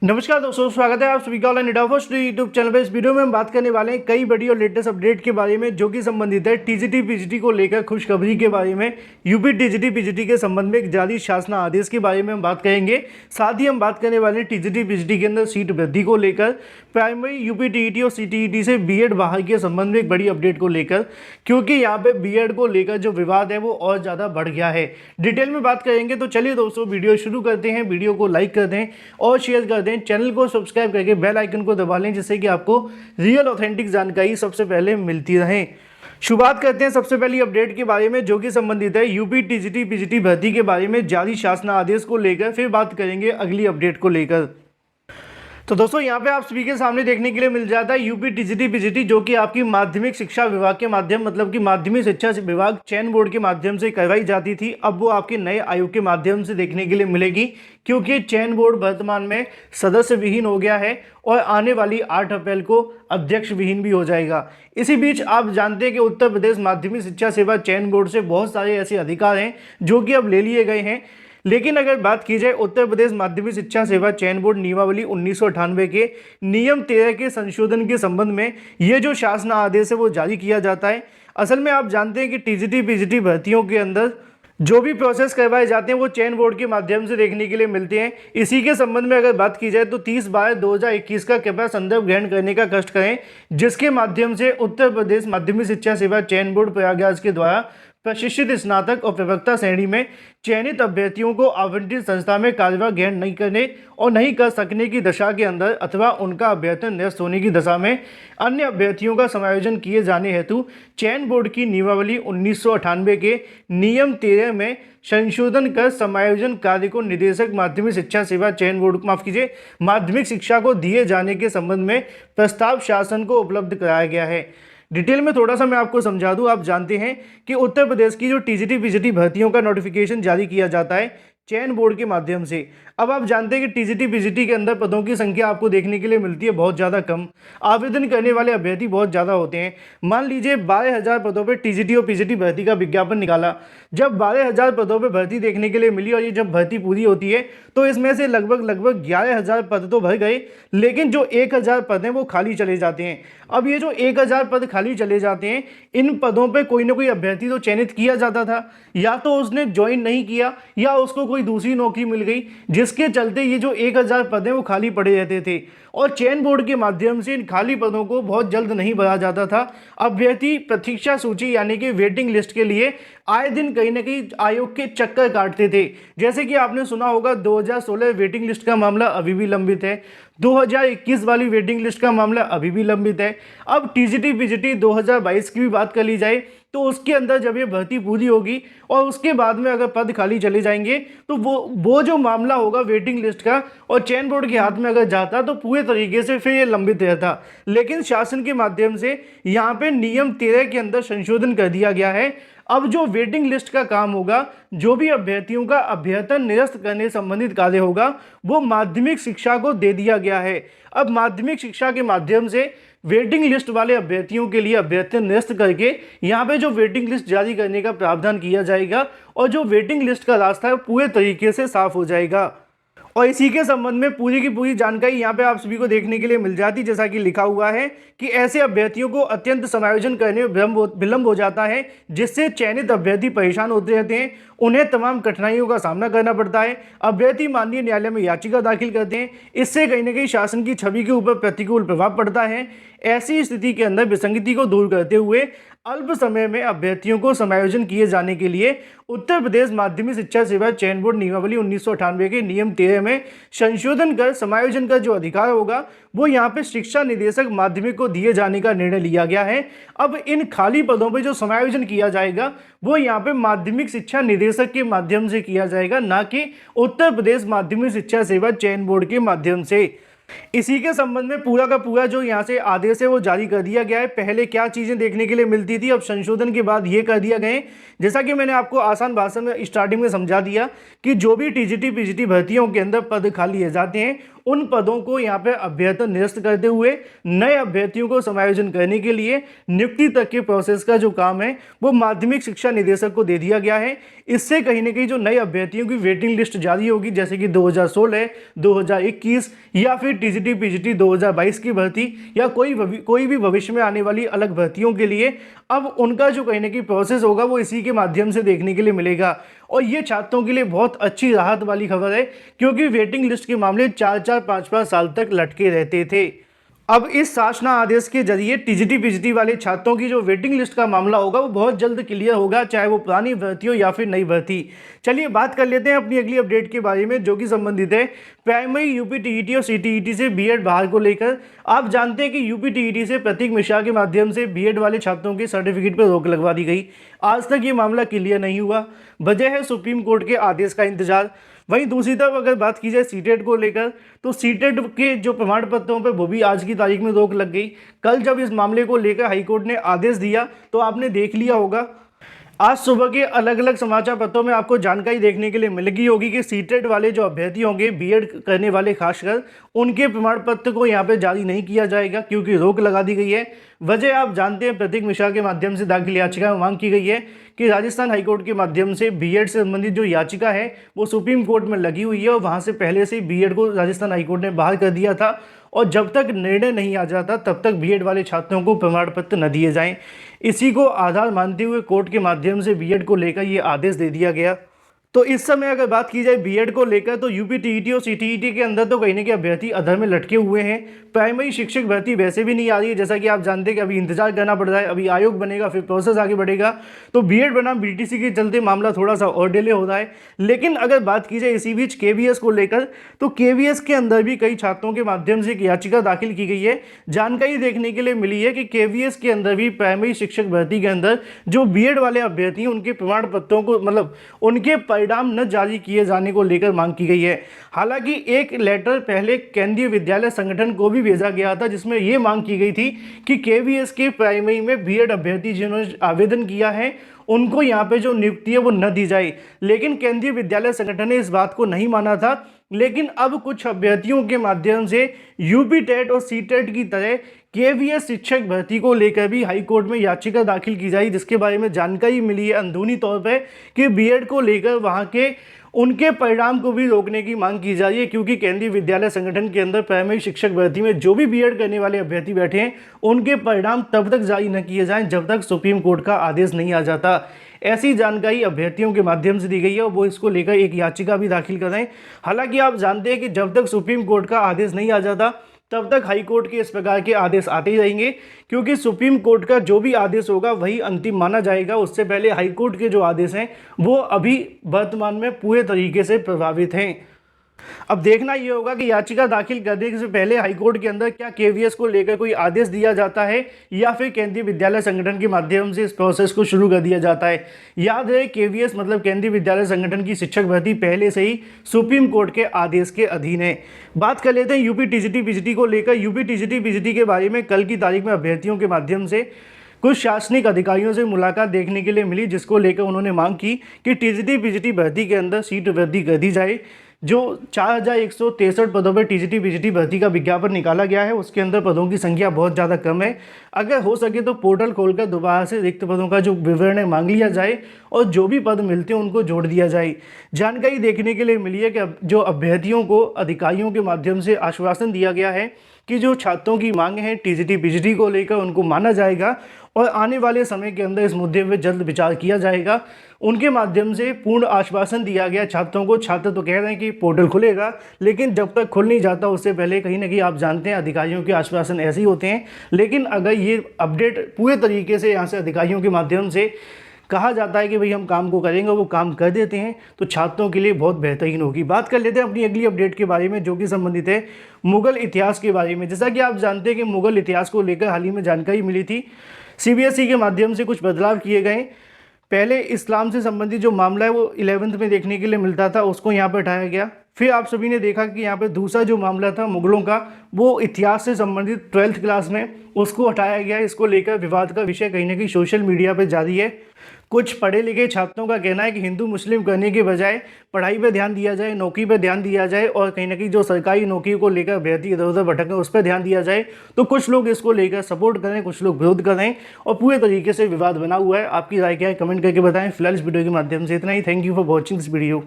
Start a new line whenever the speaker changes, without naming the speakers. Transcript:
नमस्कार दोस्तों, स्वागत है आप सभी का ऑनलाइन फर्स्ट यूट्यूब चैनल पर। इस वीडियो में हम बात करने वाले हैं कई बड़ी और लेटेस्ट अपडेट के बारे में जो कि संबंधित है टीजीटी पीजीटी को लेकर खुशखबरी के बारे में। यूपी टीजीटी पीजीटी के संबंध में एक जारी शासन आदेश के बारे में हम बात करेंगे। साथ ही हम बात करने वाले हैं टीजीटी पीजीटी के अंदर सीट वृद्धि को लेकर, प्राइमरी यूपी टीईटी और सीटीईटी से बीएड बाहर के संबंध में एक बड़ी अपडेट को लेकर, क्योंकि यहाँ पे बीएड को लेकर जो विवाद है वो और ज़्यादा बढ़ गया है। डिटेल में बात करेंगे। तो चलिए दोस्तों, वीडियो शुरू करते हैं। वीडियो को लाइक कर दें और शेयर कर दें, चैनल को सब्सक्राइब करके बेल आइकन को दबा लें, जिससे कि आपको रियल ऑथेंटिक जानकारी सबसे पहले मिलती रहे। शुरुआत करते हैं सबसे पहली अपडेट के बारे में जो कि संबंधित है यूपी टीजीटी पीजीटी भर्ती के बारे में जारी शासन आदेश को लेकर। फिर बात करेंगे अगली अपडेट को लेकर। तो दोस्तों, यहाँ पे आप सभी के सामने देखने के लिए मिल जाता है यूपी टीजीटी पीजीटी, जो कि आपकी माध्यमिक शिक्षा विभाग के माध्यम मतलब कि माध्यमिक शिक्षा विभाग चयन बोर्ड के माध्यम से करवाई जाती थी। अब वो आपके नए आयोग के माध्यम से देखने के लिए मिलेगी, क्योंकि चयन बोर्ड वर्तमान में सदस्य विहीन हो गया है और आने वाली 8 अप्रैल को अध्यक्ष विहीन भी हो जाएगा। इसी बीच आप जानते हैं कि उत्तर प्रदेश माध्यमिक शिक्षा सेवा चयन बोर्ड से बहुत सारे ऐसे अधिकार हैं जो कि अब ले लिए गए हैं। लेकिन अगर बात की जाए उत्तर प्रदेश माध्यमिक शिक्षा सेवा चयन बोर्ड नियमावली 1998 के नियम 13 के संशोधन के संबंध में ये जो शासन आदेश है वो जारी किया जाता है। असल में आप जानते हैं कि टीजीटी पीजीटी भर्तियों के अंदर जो भी प्रोसेस करवाए जाते हैं वो चयन बोर्ड के माध्यम से देखने के लिए मिलते हैं। इसी के संबंध में अगर बात की जाए तो 30/2021 का कृपया संदर्भ ग्रहण करने का कष्ट करें, जिसके माध्यम से उत्तर प्रदेश माध्यमिक शिक्षा सेवा चयन बोर्ड प्रयागराज के द्वारा प्रशिक्षित स्नातक और प्रवक्ता श्रेणी में चयनित अभ्यर्थियों को आवंटित संस्था में कार्यभार ग्रहण नहीं करने और नहीं कर सकने की दशा के अंदर अथवा उनका अभ्यर्थन निरस्त होने की दशा में अन्य अभ्यर्थियों का समायोजन किए जाने हेतु चयन बोर्ड की नियमावली 1998 के नियम 13 में संशोधन कर समायोजन कार्य को निदेशक माध्यमिक शिक्षा सेवा चयन बोर्ड माध्यमिक शिक्षा को दिए जाने के संबंध में प्रस्ताव शासन को उपलब्ध कराया गया है। डिटेल में थोड़ा सा मैं आपको समझा दूं। आप जानते हैं कि उत्तर प्रदेश की जो टीजीटी पीजीटी भर्तियों का नोटिफिकेशन जारी किया जाता है चयन बोर्ड के माध्यम से। अब आप जानते हैं कि टीजीटी पीजीटी के अंदर पदों की संख्या आपको देखने के लिए मिलती है बहुत ज़्यादा कम। आवेदन करने वाले अभ्यर्थी बहुत ज़्यादा होते हैं। मान लीजिए 12,000 पदों पर टीजीटी और पीजीटी भर्ती का विज्ञापन निकाला। जब 12,000 पदों पर भर्ती देखने के लिए मिली और ये जब भर्ती पूरी होती है तो इसमें से लगभग 11,000 पद तो भर गए, लेकिन जो 1,000 पद हैं वो खाली चले जाते हैं। अब ये जो 1,000 पद खाली चले जाते हैं, इन पदों पे कोई ना कोई अभ्यर्थी तो चयनित किया जाता था, या तो उसने ज्वाइन नहीं किया या उसको कोई दूसरी नौकरी मिल गई, जिसके चलते ये जो 1,000 पद हैं वो खाली पड़े रहते थे। और चयन बोर्ड के माध्यम से इन खाली पदों को बहुत जल्द नहीं भरा जाता था। अभ्यर्थी प्रतीक्षा सूची यानी कि वेटिंग लिस्ट के लिए आए दिन कहीं ना कहीं आयोग के चक्कर काटते थे। जैसे कि आपने सुना होगा 2016 वेटिंग लिस्ट का मामला अभी भी लंबित है, 2021 वाली वेटिंग लिस्ट का मामला अभी भी लंबित है। अब टीजीटी पीजीटी 2022 की भी बात कर ली जाए तो उसके अंदर जब ये भर्ती पूरी होगी और उसके बाद में अगर पद खाली चले जाएंगे तो वो जो मामला होगा वेटिंग लिस्ट का और चयन बोर्ड के हाथ में अगर जाता तो पूरे तरीके से फिर ये लंबित रहता। लेकिन शासन के माध्यम से यहाँ पे नियम 13 के अंदर संशोधन कर दिया गया है। अब जो वेटिंग लिस्ट का काम होगा, जो भी अभ्यर्थियों का अभ्यर्थन निरस्त करने संबंधित कार्य होगा, वो माध्यमिक शिक्षा को दे दिया गया है। अब माध्यमिक शिक्षा के माध्यम से वेटिंग लिस्ट वाले अभ्यर्थियों के लिए अभ्यर्थन निरस्त करके यहाँ पे जो वेटिंग लिस्ट जारी करने का प्रावधान किया जाएगा और जो वेटिंग लिस्ट का रास्ता है पूरे तरीके से साफ हो जाएगा। और इसी के संबंध में पूरी की पूरी जानकारी यहाँ पे आप सभी को देखने के लिए मिल जाती, जैसा कि लिखा हुआ है कि ऐसे अभ्यर्थियों को अत्यंत समायोजन करने में विलंब हो जाता है, जिससे चयनित अभ्यर्थी परेशान होते रहते हैं, उन्हें तमाम कठिनाइयों का सामना करना पड़ता है। अभ्यर्थी माननीय न्यायालय में याचिका दाखिल करते हैं, इससे कहीं ना कहीं शासन की छवि के ऊपर प्रतिकूल प्रभाव पड़ता है। ऐसी स्थिति के अंदर विसंगति को दूर करते हुए अल्प समय में अभ्यर्थियों को समायोजन किए जाने के लिए उत्तर प्रदेश माध्यमिक शिक्षा सेवा चयन बोर्ड नियमावली 1998 के नियम 13 में संशोधन कर समायोजन का जो अधिकार होगा वो यहाँ पे शिक्षा निदेशक माध्यमिक को दिए जाने का निर्णय लिया गया है। अब इन खाली पदों पर जो समायोजन किया जाएगा वो यहाँ पे माध्यमिक शिक्षा निदेशक के माध्यम से किया जाएगा, ना कि उत्तर प्रदेश माध्यमिक शिक्षा सेवा चयन बोर्ड के माध्यम से। इसी के संबंध में पूरा का पूरा जो यहाँ से आदेश है वो जारी कर दिया गया है। पहले क्या चीज़ें देखने के लिए मिलती थी, अब संशोधन के बाद ये कर दिया गए। जैसा कि मैंने आपको आसान भाषा में स्टार्टिंग में समझा दिया कि जो भी टीजीटी पीजीटी भर्तियों के अंदर पद खाली है जाते हैं, उन पदों को यहाँ पे अभ्यर्थी निरस्त करते हुए नए अभ्यर्थियों को समायोजन करने के लिए नियुक्ति तक के प्रोसेस का जो काम है वो माध्यमिक शिक्षा निदेशक को दे दिया गया है। इससे कहीं ना कहीं जो नए अभ्यर्थियों की वेटिंग लिस्ट जारी होगी, जैसे कि 2016, 2021 या फिर टीजीटी पीजीटी 2022 की भर्ती या कोई भी भविष्य में आने वाली अलग भर्तियों के लिए अब उनका जो कहीं ना कहीं प्रोसेस होगा वो इसी के माध्यम से देखने के लिए मिलेगा। और ये छात्रों के लिए बहुत अच्छी राहत वाली खबर है, क्योंकि वेटिंग लिस्ट के मामले 4-4, 5-5 साल तक लटके रहते थे। अब इस शासना आदेश के जरिए टीजीटी पीजीटी वाले छात्रों की जो वेटिंग लिस्ट का मामला होगा वो बहुत जल्द क्लियर होगा, चाहे वो पुरानी भर्ती हो या फिर नई भर्ती। चलिए बात कर लेते हैं अपनी अगली अपडेट के बारे में, जो कि संबंधित है प्राइमरी यूपी टीईटी और सीटीईटी से बीएड बहाल को लेकर। आप जानते हैं कि यूपी टीईटी से प्रतीक मिश्रा के माध्यम से बीएड वाले छात्रों के सर्टिफिकेट पर रोक लगवा दी गई। आज तक ये मामला क्लियर नहीं हुआ, वजह है सुप्रीम कोर्ट के आदेश का इंतजार। वहीं दूसरी तरफ अगर बात की जाए सीटेट को लेकर, तो सीटेट के जो प्रमाण पत्रों पर वो भी आज की तारीख में रोक लग गई। कल जब इस मामले को लेकर हाईकोर्ट ने आदेश दिया तो आपने देख लिया होगा, आज सुबह के अलग अलग समाचार पत्रों में आपको जानकारी देखने के लिए मिल गई होगी कि सीटेट वाले जो अभ्यर्थी होंगे बीएड करने वाले, खासकर उनके प्रमाण पत्र को यहाँ पे जारी नहीं किया जाएगा, क्योंकि रोक लगा दी गई है। वजह आप जानते हैं, प्रतीक मिश्रा के माध्यम से दाखिल याचिका में मांग की गई है कि राजस्थान हाईकोर्ट के माध्यम से बीएड से संबंधित जो याचिका है वो सुप्रीम कोर्ट में लगी हुई है और वहाँ से पहले से बीएड को राजस्थान हाईकोर्ट ने बाहर कर दिया था, और जब तक निर्णय नहीं आ जाता तब तक बीएड वाले छात्रों को प्रमाण पत्र न दिए जाएं। इसी को आधार मानते हुए कोर्ट के माध्यम से बीएड को लेकर ये आदेश दे दिया गया। तो इस समय अगर बात की जाए बीएड को लेकर, तो यूपी टीईटी और सीटीईटी के अंदर तो कहीं ना कहीं अभ्यर्थी अधर में लटके हुए हैं। प्राइमरी शिक्षक भर्ती वैसे भी नहीं आ रही है, जैसा कि आप जानते हैं कि अभी इंतजार करना पड़ रहा है, अभी आयोग बनेगा फिर प्रोसेस आगे बढ़ेगा। तो बीएड बनाम बीटीसी के चलते मामला थोड़ा सा और डिले हो रहा है। लेकिन अगर बात की जाए इसी बीच केवीएस को लेकर, तो केवीएस के अंदर भी कई छात्रों के माध्यम से एक याचिका दाखिल की गई है। जानकारी देखने के लिए मिली है कि केवीएस के अंदर भी प्राइमरी शिक्षक भर्ती के अंदर जो बीएड वाले अभ्यर्थी हैं उनके प्रमाण पत्रों को, मतलब उनके परिणाम न जारी किए जाने को लेकर मांग की गई है। हालांकि एक लेटर पहले केंद्रीय विद्यालय संगठन को भी भेजा गया था, जिसमें यह मांग की गई थी कि केवीएस के प्राइमरी में बीएड अभ्यर्थी जिन्होंने आवेदन किया है उनको यहाँ पे जो नियुक्ति है वो न दी जाए। लेकिन केंद्रीय विद्यालय संगठन ने इस बात को नहीं माना था। लेकिन अब कुछ अभ्यर्थियों के माध्यम से यूपी टेट और सीटेट की तरह केवीएस शिक्षक भर्ती को लेकर भी हाईकोर्ट में याचिका दाखिल की जाए, जिसके बारे में जानकारी मिली है अंदरूनी तौर पर कि बीएड को लेकर वहाँ के उनके परिणाम को भी रोकने की मांग की जा रही है, क्योंकि केंद्रीय विद्यालय संगठन के अंदर प्राइमरी शिक्षक भर्ती में जो भी बीएड करने वाले अभ्यर्थी बैठे हैं उनके परिणाम तब तक जारी न किए जाएं जब तक सुप्रीम कोर्ट का आदेश नहीं आ जाता। ऐसी जानकारी अभ्यर्थियों के माध्यम से दी गई है और वो इसको लेकर एक याचिका भी दाखिल कर रहे हैं। हालांकि आप जानते हैं कि जब तक सुप्रीम कोर्ट का आदेश नहीं आ जाता तब तक हाई कोर्ट के इस प्रकार के आदेश आते ही रहेंगे, क्योंकि सुप्रीम कोर्ट का जो भी आदेश होगा वही अंतिम माना जाएगा। उससे पहले हाई कोर्ट के जो आदेश हैं वो अभी वर्तमान में पूरे तरीके से प्रभावित हैं। अब देखना ये होगा कि याचिका दाखिल करने से पहले हाईकोर्ट के अंदर क्या केवीएस को लेकर कोई आदेश दिया जाता है या फिर केंद्रीय विद्यालय संगठन के माध्यम से इस प्रोसेस को शुरू कर दिया जाता है। याद रहे, केवीएस मतलब केंद्रीय विद्यालय संगठन की शिक्षक भर्ती पहले से ही सुप्रीम कोर्ट के आदेश के अधीन है। बात कर लेते हैं यूपी टीजीटी पीजीटी को लेकर। यूपी टीजीटी पीजीटी के बारे में कल की तारीख में अभ्यर्थियों के माध्यम से कुछ शासनिक अधिकारियों से मुलाकात देखने के लिए मिली, जिसको लेकर उन्होंने मांग की कि टीजीटी पीजीटी भर्ती के अंदर सीट वृद्धि कर दी जाए। जो 4163 पदों पर टीजीटी पीजीटी भर्ती का विज्ञापन निकाला गया है उसके अंदर पदों की संख्या बहुत ज़्यादा कम है। अगर हो सके तो पोर्टल खोलकर दोबारा से रिक्त पदों का जो विवरण है मांग लिया जाए और जो भी पद मिलते हैं उनको जोड़ दिया जाए। जानकारी देखने के लिए मिली है कि जो अभ्यर्थियों को अधिकारियों के माध्यम से आश्वासन दिया गया है कि जो छात्रों की मांग है टीजीटी पीजीटी को लेकर उनको माना जाएगा और आने वाले समय के अंदर इस मुद्दे पर जल्द विचार किया जाएगा। उनके माध्यम से पूर्ण आश्वासन दिया गया छात्रों को। छात्र तो कह रहे हैं कि पोर्टल खुलेगा, लेकिन जब तक खुल नहीं जाता उससे पहले कहीं ना कहीं आप जानते हैं अधिकारियों के आश्वासन ऐसे ही होते हैं। लेकिन अगर ये अपडेट पूरे तरीके से यहाँ से अधिकारियों के माध्यम से कहा जाता है कि भाई हम काम को करेंगे, वो काम कर देते हैं, तो छात्रों के लिए बहुत बेहतरीन होगी। बात कर लेते हैं अपनी अगली अपडेट के बारे में, जो कि संबंधित है मुगल इतिहास के बारे में। जैसा कि आप जानते हैं कि मुगल इतिहास को लेकर हाल ही में जानकारी मिली थी, सीबीएसई के माध्यम से कुछ बदलाव किए गए। पहले इस्लाम से संबंधित जो मामला है वो 11th में देखने के लिए मिलता था, उसको यहाँ पर हटाया गया। फिर आप सभी ने देखा कि यहाँ पे दूसरा जो मामला था मुगलों का, वो इतिहास से संबंधित 12th क्लास में उसको हटाया गया। इसको लेकर विवाद का विषय कहीं ना कहीं सोशल मीडिया पे जारी है। कुछ पढ़े लिखे छात्रों का कहना है कि हिंदू मुस्लिम करने के बजाय पढ़ाई पे ध्यान दिया जाए, नौकरी पे ध्यान दिया जाए, और कहीं ना कहीं जो सरकारी नौकरी को लेकर अभ्यर्थी इधर उधर भटक उस पर ध्यान दिया जाए। तो कुछ लोग इसको लेकर सपोर्ट करें, कुछ लोग विरोध करें, और पूरे तरीके से विवाद बना हुआ है। आपकी राय क्या है, कमेंट करके बताएं। फिलहाल इस वीडियो के माध्यम से इतना ही। Thank you for watching this video.